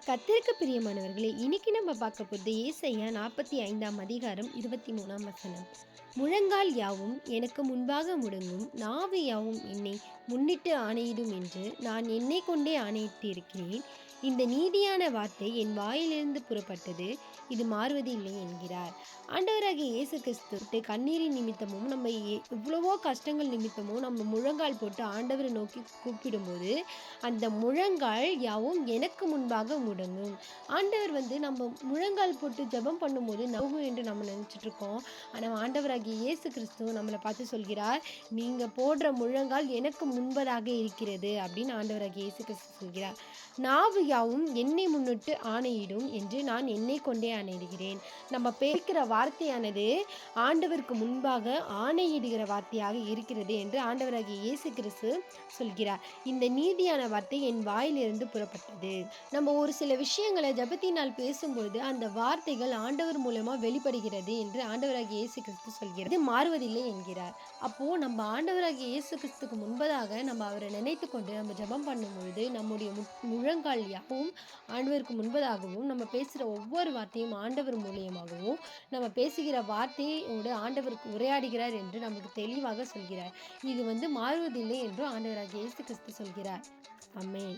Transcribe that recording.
கர்த்தருக்கு பிரியமானவர்களே, இன்னைக்கு நம்ம பார்க்க போறது ஏசாயா 45ஆம் அதிகாரம் 23ஆம் வசனம். முழங்கால் யாவும் எனக்கு முன்பாக முடங்கும், நாவு யாவும் என்னை முன்னிட்டு ஆணையிடும் என்று நான் என்னைக் கொண்டே ஆணையிட்டிருக்கிறேன். இந்த நீதியான வார்த்தை என் வாயிலிருந்து புறப்பட்டது, இது மாறுவதில்லை என்கிறார். ஆண்டவராகிய இயேசு கிறிஸ்து கண்ணீரின் நிமித்தமும் நம்ம எவ்வளவோ கஷ்டங்கள் நிமித்தமும் நம்ம முழங்கால் போட்டு ஆண்டவரை நோக்கி கூப்பிடும்போது அந்த முழங்கால் யாவும் எனக்கு முன்பாக முடங்கும். ஆண்டவர் நம்ம முழங்கால் போட்டு ஜெபம் பண்ணும்போது நோகும் என்று நம்ம நினைச்சிட்டு இருக்கோம். ஆனால் ஆண்டவராகிய இயேசு கிறிஸ்து நம்மளை பார்த்து சொல்கிறார், நீங்க போடுற முழங்கால் எனக்கு முன்பதாக இருக்கிறது அப்படின்னு ஆண்டவராகிய இயேசு கிறிஸ்து சொல்கிறார். நாவு யாவும் என்னை முன்னிட்டு ஆணையிடும் என்று நான் என்னை கொண்டே ஆணையிடுகிறேன். நம்ம பேசுகிற வார்த்தையானது ஆண்டவருக்கு முன்பாக ஆணையிடுகிற வார்த்தையாக இருக்கிறது என்று ஆண்டவராகிய இயேசு கிறிஸ்து சொல்கிறார். இந்த நீதியான வார்த்தை என் வாயிலிருந்து புறப்பட்டது. நம்ம ஒரு சில விஷயங்களை ஜெபத்தினால் பேசும்போது அந்த வார்த்தைகள் ஆண்டவர் மூலமா வெளிப்படுகிறது என்று ஆண்டவராகிய இயேசு கிறிஸ்து சொல்கிறார். இது மாறுவதில்லை என்கிறார். அப்போ நம்ம ஆண்டவராகிய இயேசு கிறிஸ்துக்கு முன்பதாக நம்ம அவரை நினைத்து கொண்டு நம்ம ஜெபம் பண்ணும்பொழுது நம்முடைய முழங்கால் யாவும் ஆண்டவருக்கு முன்பதாகவும் நம்ம பேசுகிற ஒவ்வொரு வார்த்தையும் ஆண்டவர் மூலியமாகவும் நம்ம பேசுகிற வார்த்தையோடு ஆண்டவருக்கு உரையாடுகிறார் என்று நமக்கு தெளிவாக சொல்கிறார். இது மாறுவதில்லை என்று ஆண்டவராகிய இயேசு கிறிஸ்து சொல்கிறார். ஆமென்.